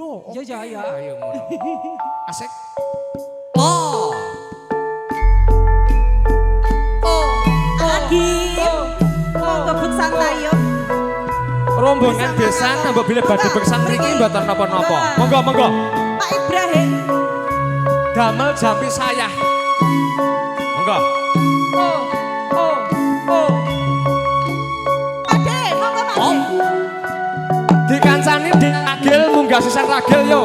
Yo, iya. Ayo ngono. Asik. Oh. Monggo beksan tayo. Rombongan besan mbok bilih badhe beksan mriki mboten napa-napa. Monggo. Pak Ibrahim. Damel jampi sayah. Monggo. Ade, monggo Pak. Oh. Dikancani Dik Agil munggah sisan ragil yo.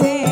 Say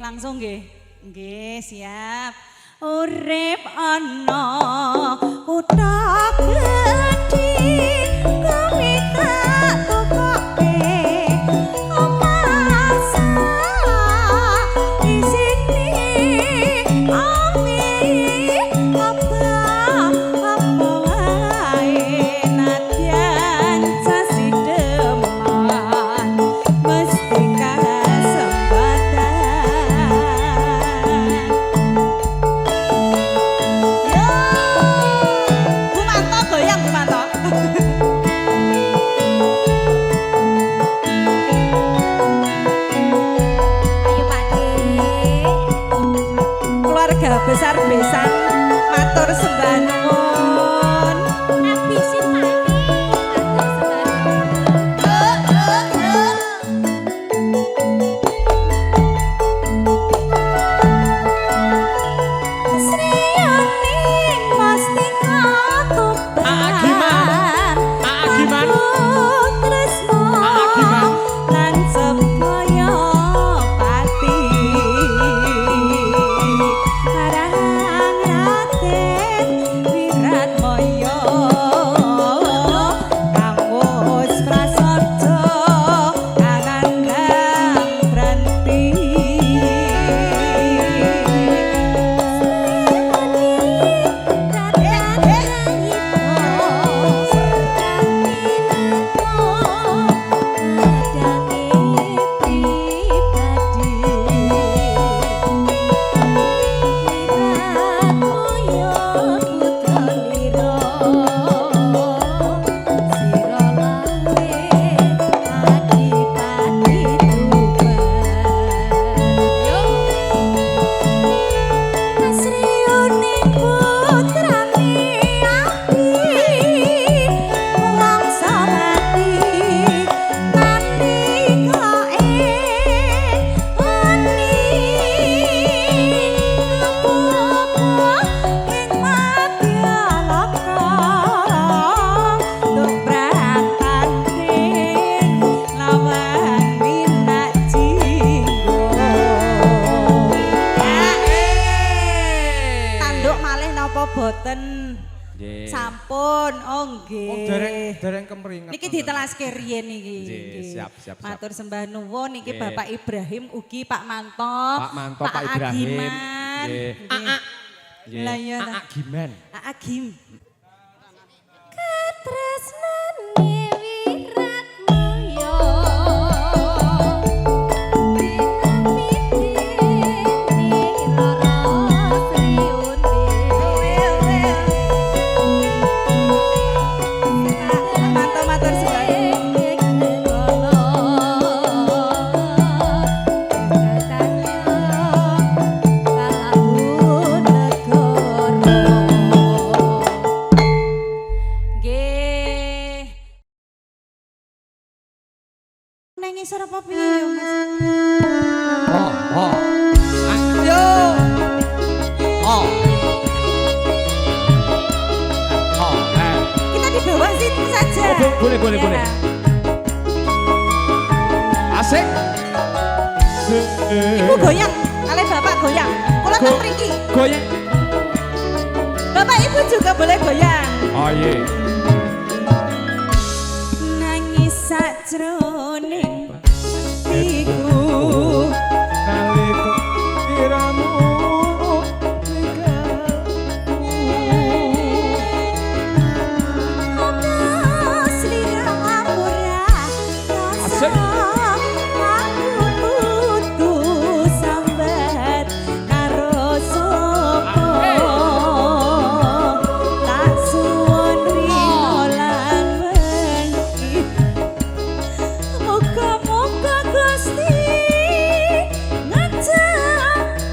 langsung nggih. Nggih, siap. Urip ana utak gedhi komita tokoke omasa isine ami apa wae nadyan sasideman mesti kasempatan. Bu Manto goyang Bu Manto. Ayo Pak De. Keluarga besar besan matur sembah nuwun. Abisi Pak De. Matur sembah nuwun. Sriyaning Mastika Tuban Giman. Tresno Giman. lan Sebaya Pati Marang Raden Wiratmaya Kawus Prasaja Anandang Branti Sriyoning putrane Abi wong samati nalika wani apa ing madya loka dobrakan ring lawan minak jinggo. Tanduk malih napa boten? Nggih. Sampun, oh nggih. Oh, dereng kemringet. Niki ditelaske riyen niki. Nggih, Nggih. siap. Matur sembah nuwun niki Nggih. Bapak Ibrahim ugi Pak Manto. Pak Manto, Pak Ibrahim. Agiman. Nggih. Nggih. Lah iya ta. Giman. Agim. Katresnane Wiratmaya Matur Nggih. Neng ngisor apa piye yo, Mas? Oh. Yo. Oh. Kita di bawah situ saja. Oh, boleh. Ya. Asik. Ibu goyang, kalian Bapak goyang. Kula tak mriki. Goyang. Bapak Ibu juga boleh goyang. Oh iya. Nangis sajroning atiku. Nalika iramu Asik. Aku putus sambat karo sapa. Tak suwun rino lan wengi. Muga-muga Gusti ngajari.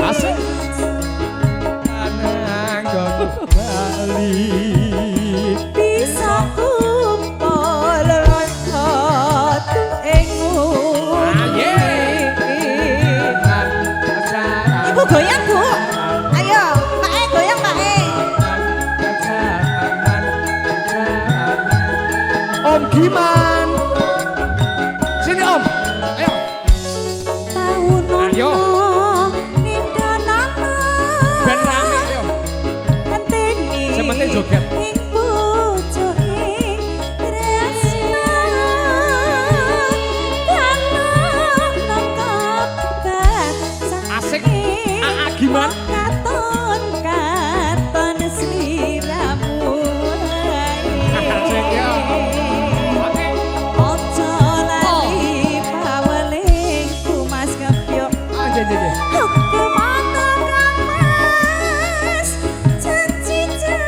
asik. Ananggon Bali. Bisa kumpul rasa ing Ibu goyang Bu. Ayo, Pak E goyang Pak E. Om Giman. Sini Om. Ayo.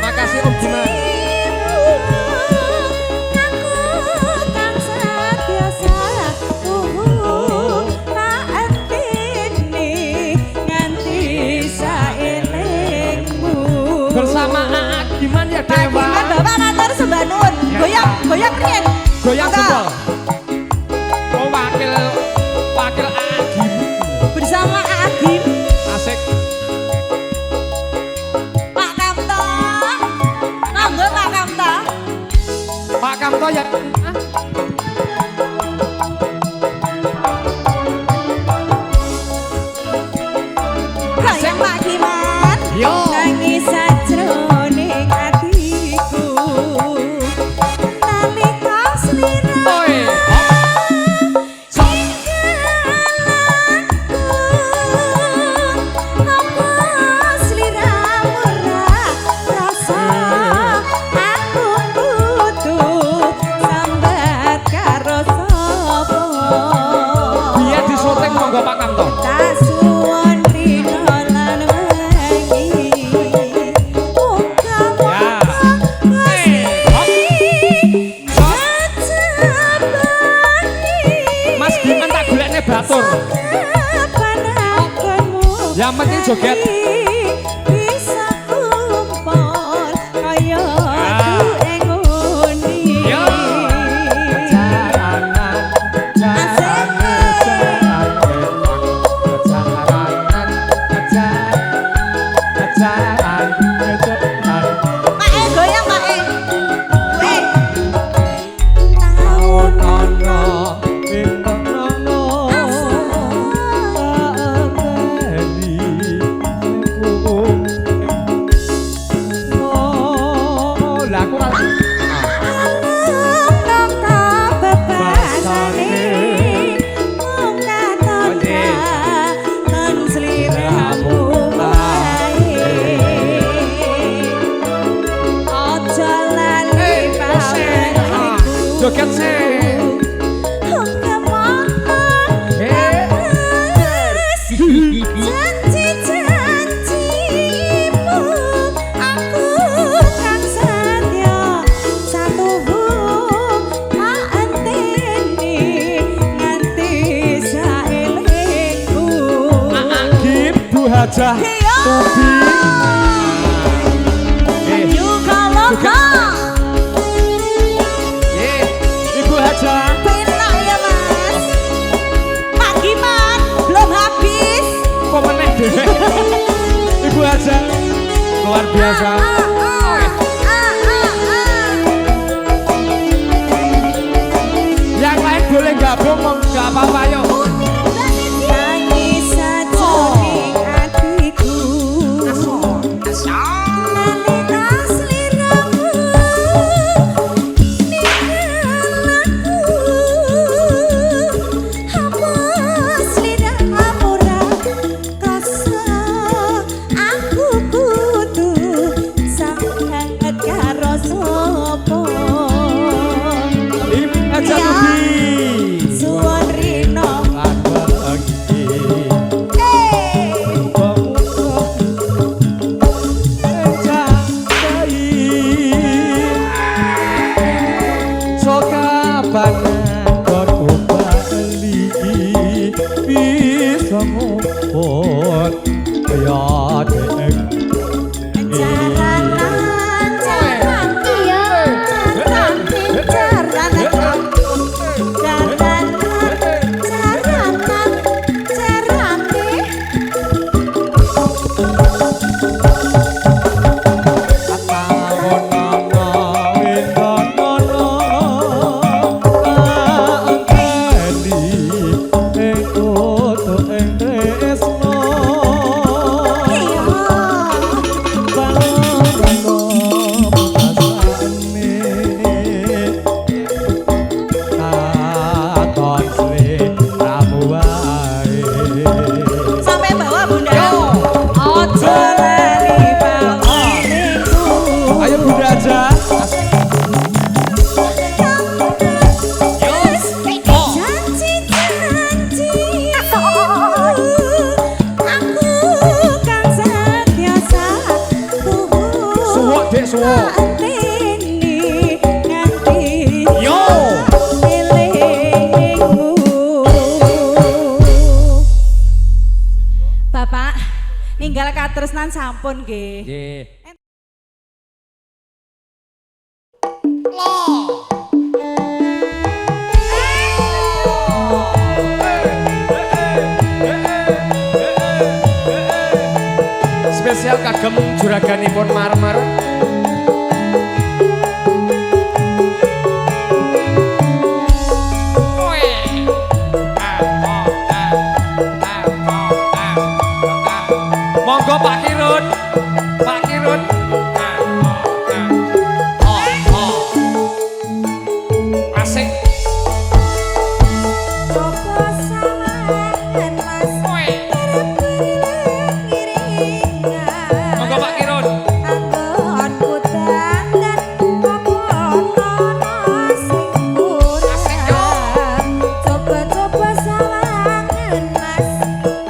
Makasih Om Diman. Bersama Aak Diman ya Pak Dewa. Diman Bapak matur sembah nuwun. Goyang, goyang riyen. Goyang Monggo. jempol. Oh wakil Aak Diman. Bersama Agim, Asik. Pak Kamto. Monggo Pak Kamto. Pak Kamto ya. Ah, Goyang Pak Diman. Yo. Nangis sajroning atiku. Nalika sliramu Oi. Biar di syuting monggo Pak Kamto. Mas Diman tak golekne batur. Yang penting joget. Bisa kumpul kaya duwe nguni. Yo. Mae goyang mae. Weh. Joget sih. Janji-janjimu aku kan setia satumu tak enteni nganti saelengku. Agim Bu Hajah Iya. Tubi. Juga loka Ibu Hajah. penak ya mas. Pak Giman belum habis. Kok meneh dhewe. Ibu Hajah luar biasa. Yang lain boleh gabung nggak apa-apa yuk. Nangis sajroning atiku. Nalika sliramu ninggalku. Hapus sliramu ora kasa. Aku kudu sangat karo sapa. Ibu Hajah Ya. Tubi. Suwon rino. Lagi. Iya suwo. Anteni nganti Yo. elingmu. Bapak, ninggal katresnan sampun nggih. Nggih. Spesial kagem juraganipun Marmer. Monggo Pak Kirun. Pak Kirun. Asik. Coba sawangan mas ngiringan. Monggo Pak Kirun. Anggonku dandan apa ana sing Asik, yo. kurang. Coba sawangan mas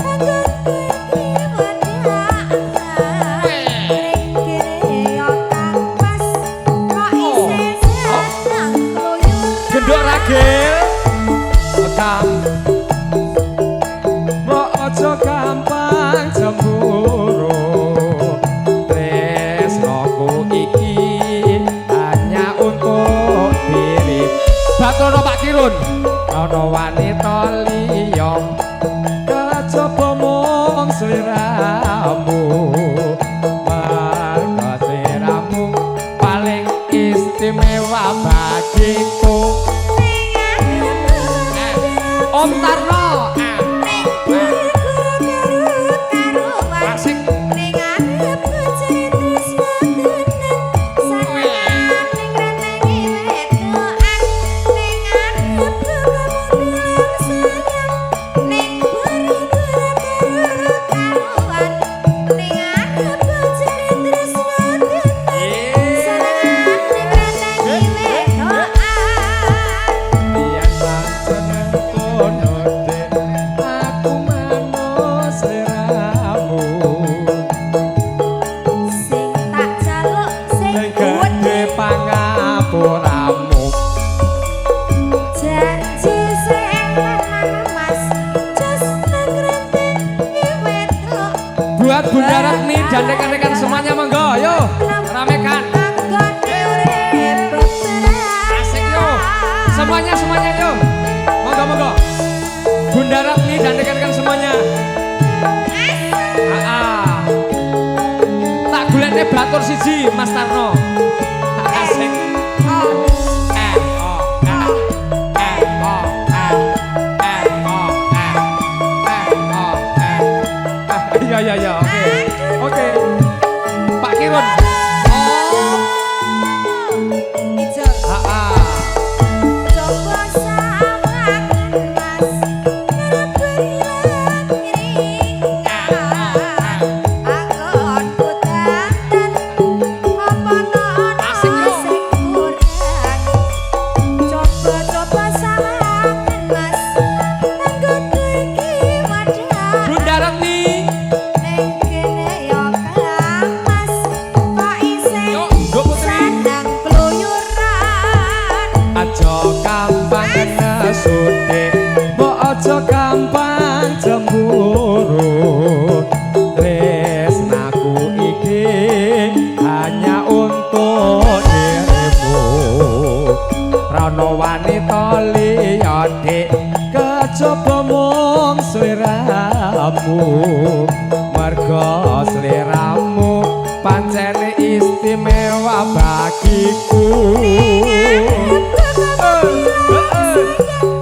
anggonku iki wadaan. Ring kene yo kang pas kok isih seneng kluyur. Gendok ragil. Otang. Mbok aja gampang cemburu. Tresnoku iki hanya untuk diri. Batono Pak Kirun. Ana wanita liya kejaba mung sliramu. Marga sliramu paling istimewa bagiku. Om Tarno. Asik. Yen pancen kono den aku manut sliramu. Sing tak jaluk sing Gede pangapuramu. janji sing lanang mas just ngrenteng wedok. Buat Bunda Ratni dan rekan-rekan semuanya monggo, yo ramekan. Asik yo. Semuanya yo. Monggo. Bunda Ratni dan rekan-rekan semuanya. Tak golekne batur siji Mas Tarno. Asik. Ya, oke. Pak Kirun. Coba sawangan mas ngerebelan ngiringan. Anggonku dandan apa ana Asik, yo. sing kurang. Coba sawangan mas anggonku iki wadaan. Bunda Ratni. Ning kene yo kang mas kok isih Yo, Nduk Putri. seneng kluyuran. Aja gampang nesude, mbok aja gampang cemburu. Tresnaku iki hanya untuk dirimu. Rana wanita liya dik kejaba mung sliramu. Merga sliramu pancen istimewa bagiku.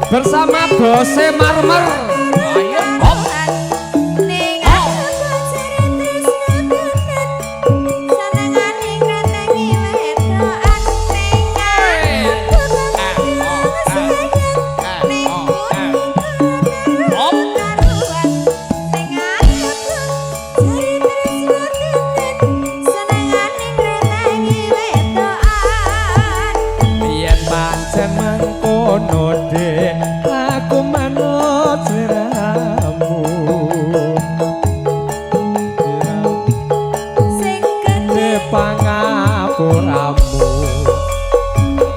Bersama Bose Marmer. Ayo, hop. Ning aku cerita sedanten senengane ngrentengi wedokan. Ning aku sayang ning Hop. karuan. Ning aku cerita sedanten senengane ngrentengi wedokan. Yen pancen mengkono dek aku manut ngapuramu.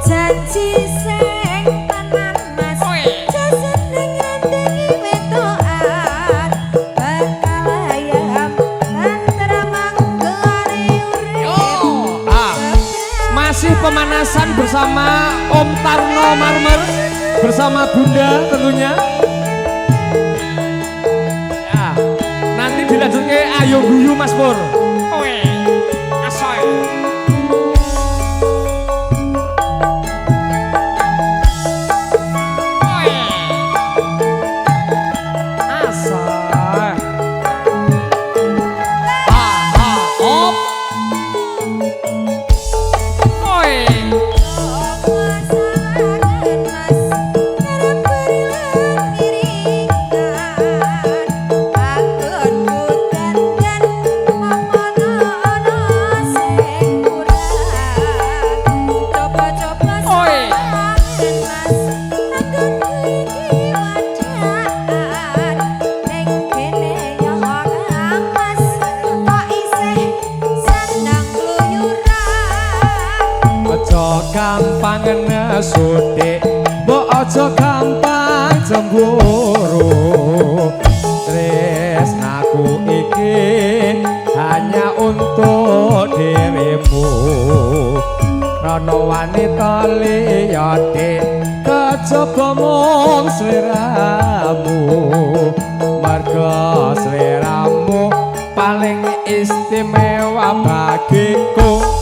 Janji sing tenan mas jaseneng rendengi wetokan bakal ayam antara manggone urip. Masih pemanasan bersama Om Tarno Marmer bersama Bunda tentunya. Ya, nanti dilanjut ke Ayo Guyu Mas Pur. Asoy. Asoy. Op. Gampang nesutik, mbok aja gampang cemburu. Tresnaku iki hanya untuk dirimu. Rono wanita liyane kejaba mung sliramu. Marga sliramu paling istimewa bagiku.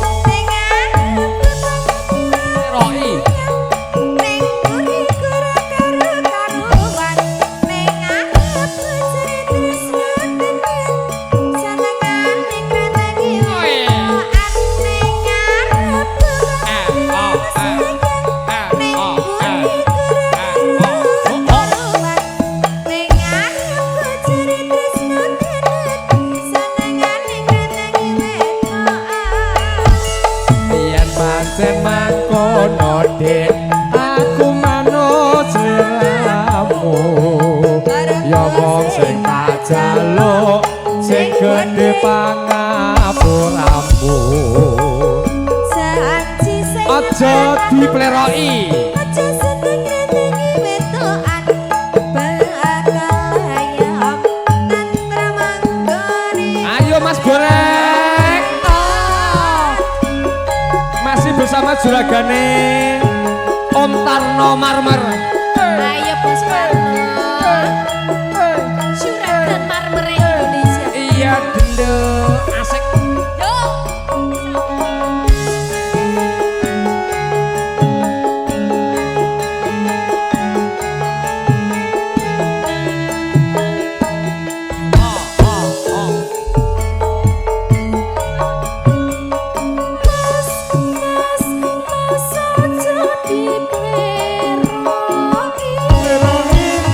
Mangkono dek aku manut sliramu. Ya wong sing tak jaluk sing gedhe pangapuramu. Janji sing aja dipleroki. aja seneng rendengi wetokan bakal ayam tantra manggone. Ayo Mas Goreng. Masih bersama juragane Om Tarno Marmer. Ayo Bos Marmer. Juragan Marmer Indonesia. Iya gendo asik. Yo. Lerongi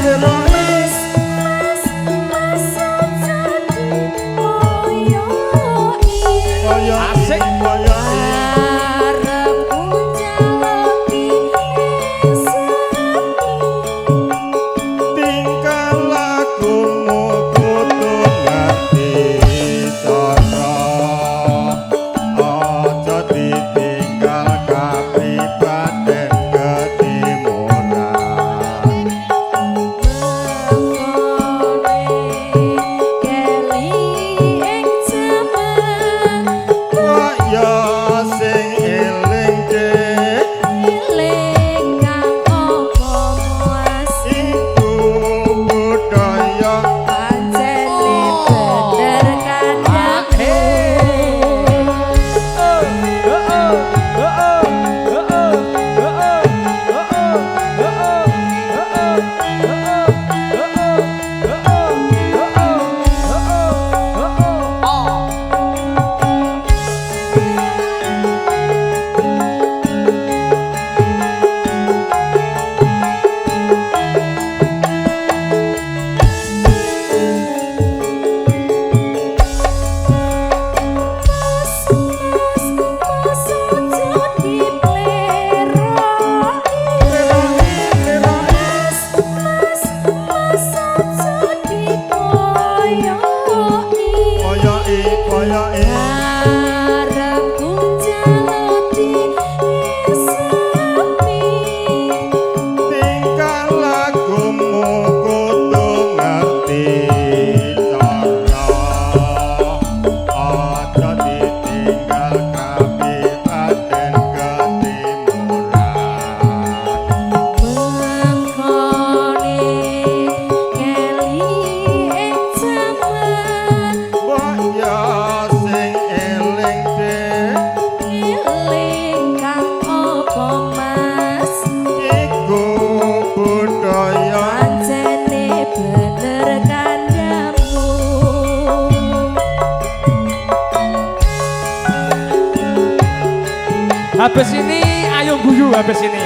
Habis ini ayo guyu habis ini.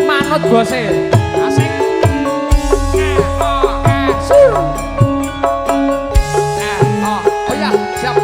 Manut bose. Asik. Oh ya, siap.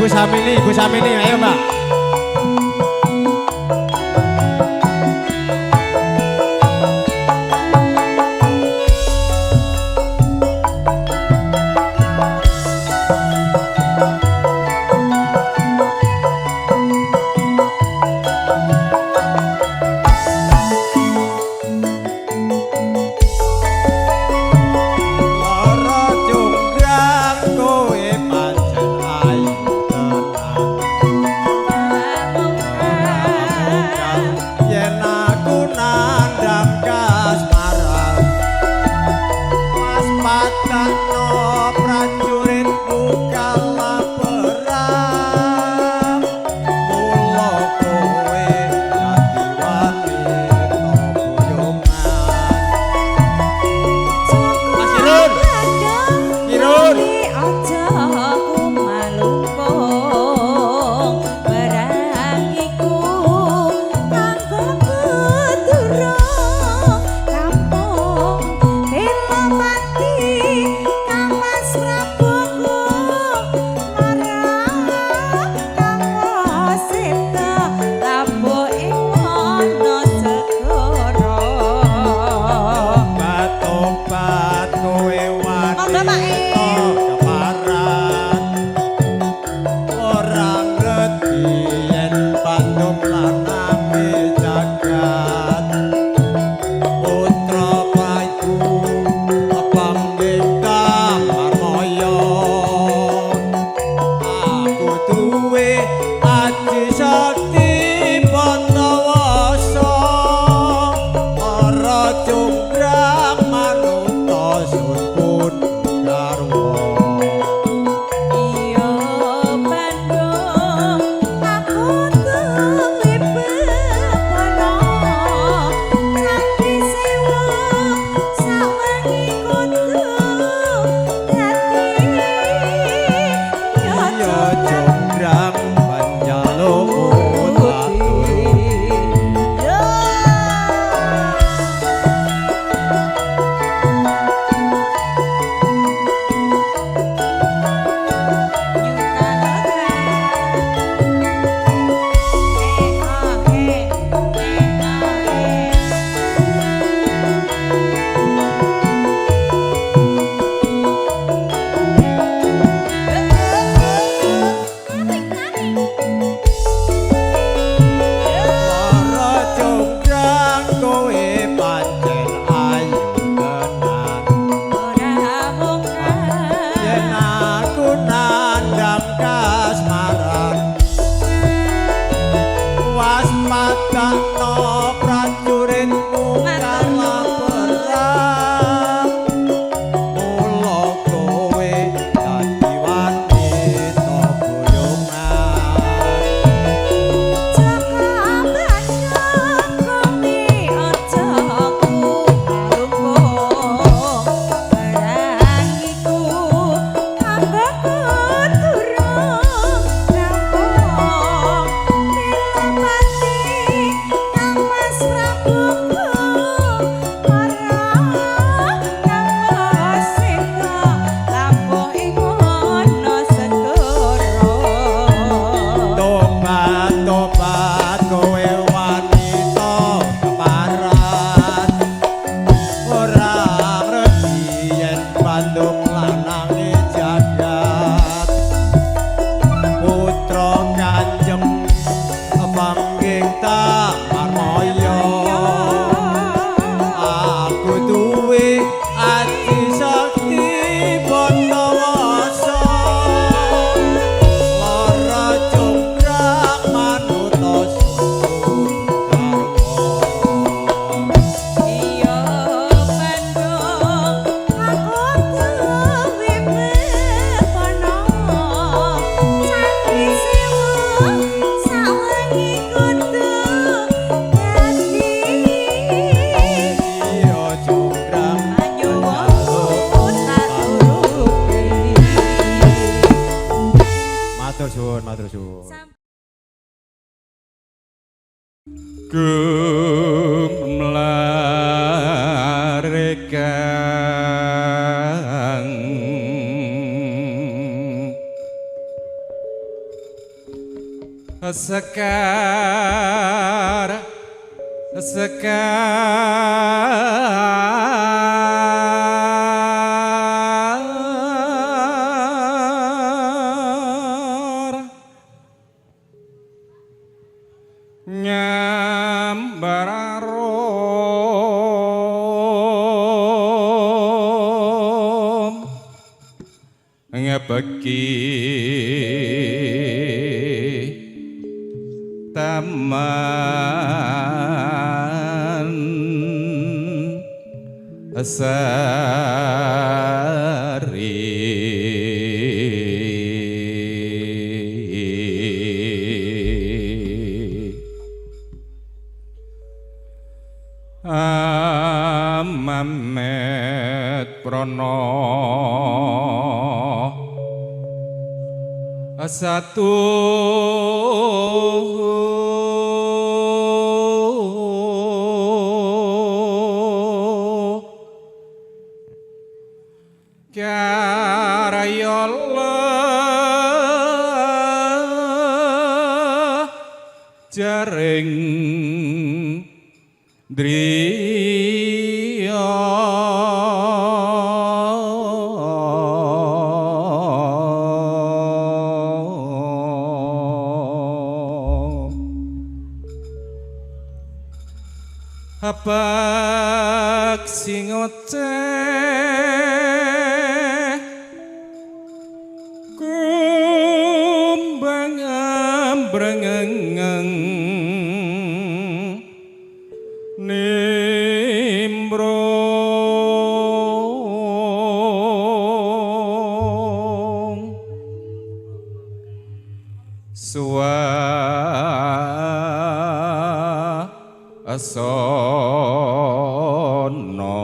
Ibu Samini, ayo Mbak. Sekar nyambar arum ngebeki taman sari Mamet Prono satu Karayollah jaring driya Habak singoceh kumbang ambrengeng nimbrong suasono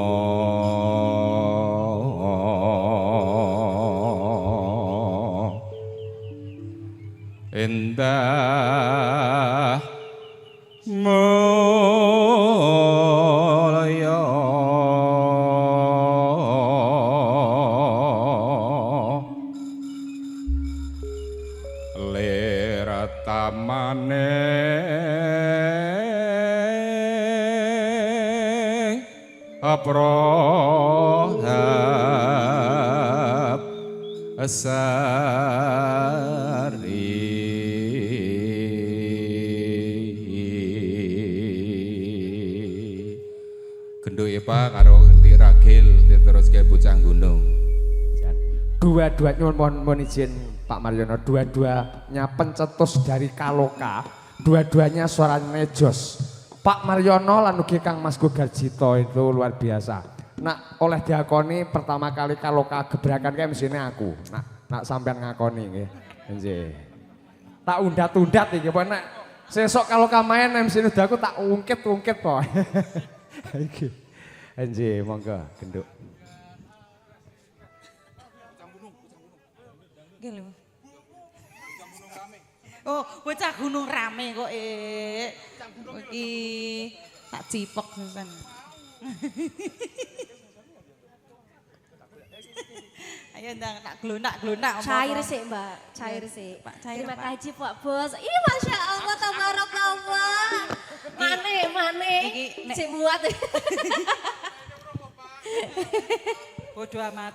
endah mulya lera tamane aprohab asari genduk Epa karo Henti Ragil diteruske Bocah Gunung. Dua-dua nyuwun mohon izin Pak Mariono, dua-duanya pencetus dari Kaloka, dua-duanya suaranya jos. Pak Mariono lan ugi Kang Mas Gugarjito itu luar biasa. Nak oleh diakoni pertama kali Kaloka gebrakan kayak mesinnya aku. Nak sampean ngakoni nggih. Nggih. Tak undat-undat iki po nek sesuk Kaloka main MC udah aku tak ungkit-ungkit po. Iki. Nggih, monggo genduk. Oh, bocah gunung rame kok iki tak cipek pisan. Ayo ndang tak glonak-glonak. Cair sih Mbak, cair sih. Pak, cair, Terima Pak. kasih Pak Bos. Ih Masya Allah, tabarakallah. Mane. Iki nek- Cik buat. Bodoh amat.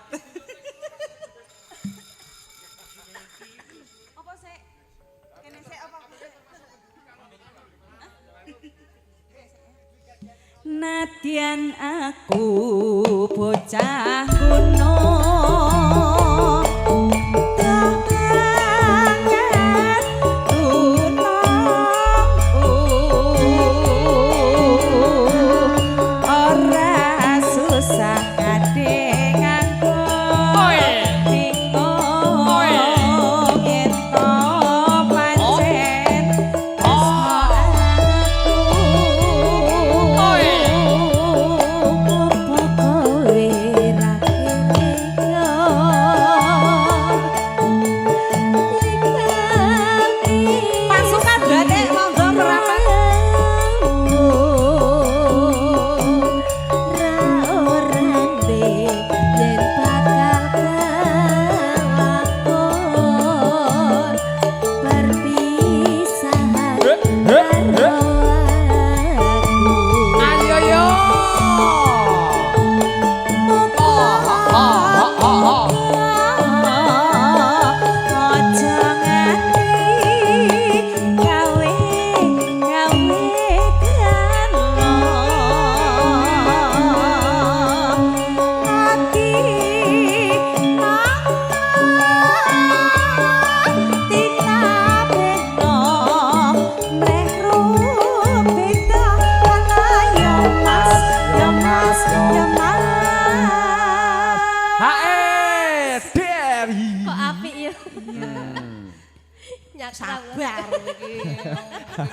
Apa sih? Kene sik apa? Nadyan aku bocah gunung tangan gunung ora susah kadenganku bingung ento pancen Nyak Sabar iki.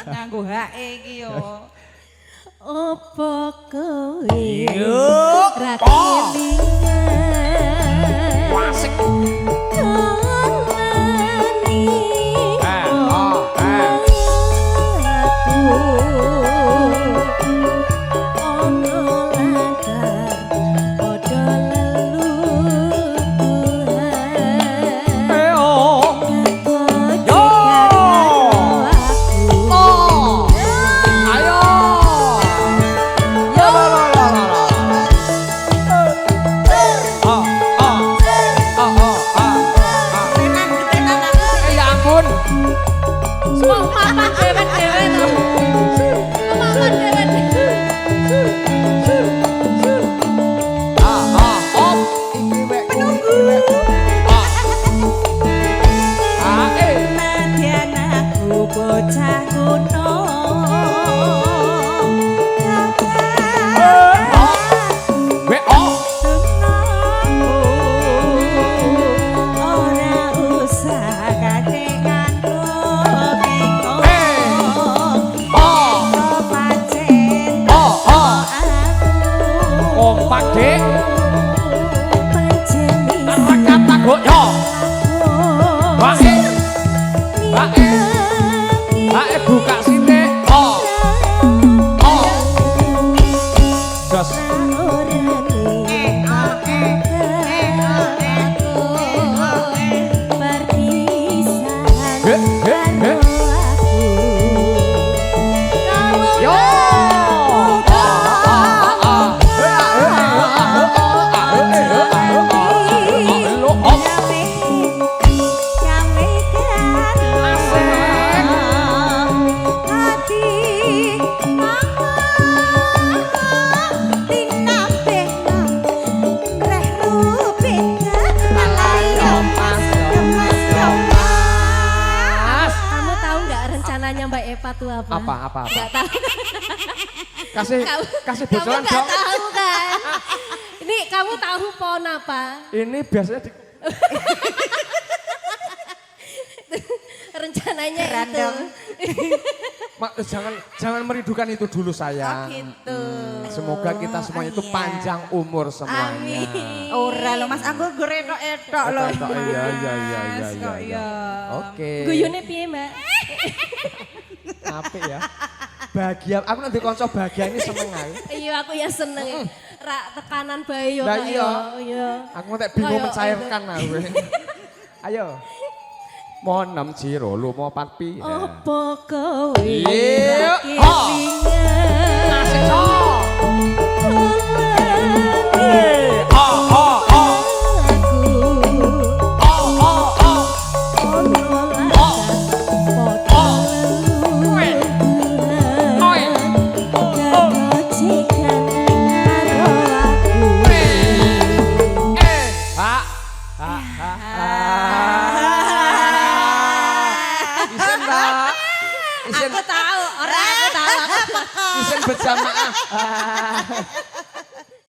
Nganggo hae iki yo. Opo kowe Yuk, ra kelingan Wasik. Dolani bocah kuno ora usah kadengan Kompak Dik. Rekat taguk yo. Bae. Bae. Bae buka sithik. Jos. Mbak Eva tuh apa? Apa? Nggak tahu. Kasih bocoran Kamu dong. nggak tahu kan? Ini kamu tahu pohon apa? Ini biasanya di Rencananya Random. jangan merindukan itu dulu sayang. gitu. Semoga kita semuanya itu Iya. panjang umur semuanya. Amin. Ora lo Mas, aku etok lo. Iya. Oke. Guyune piye, Mbak? Apik ya. Bahagia, aku nanti konco bahagia ini seneng ae. Iya, aku ya seneng. Rak tekanan bae yo Lah kok iya. Iya. Aku tak bingung Ayo, mencairkan aku. Ayo. Mohon nem jiro lu mau patpi. Apa kowe Iya. kelingan Asik so. Aku tahu, orang aku tahu. Isen berjamaah.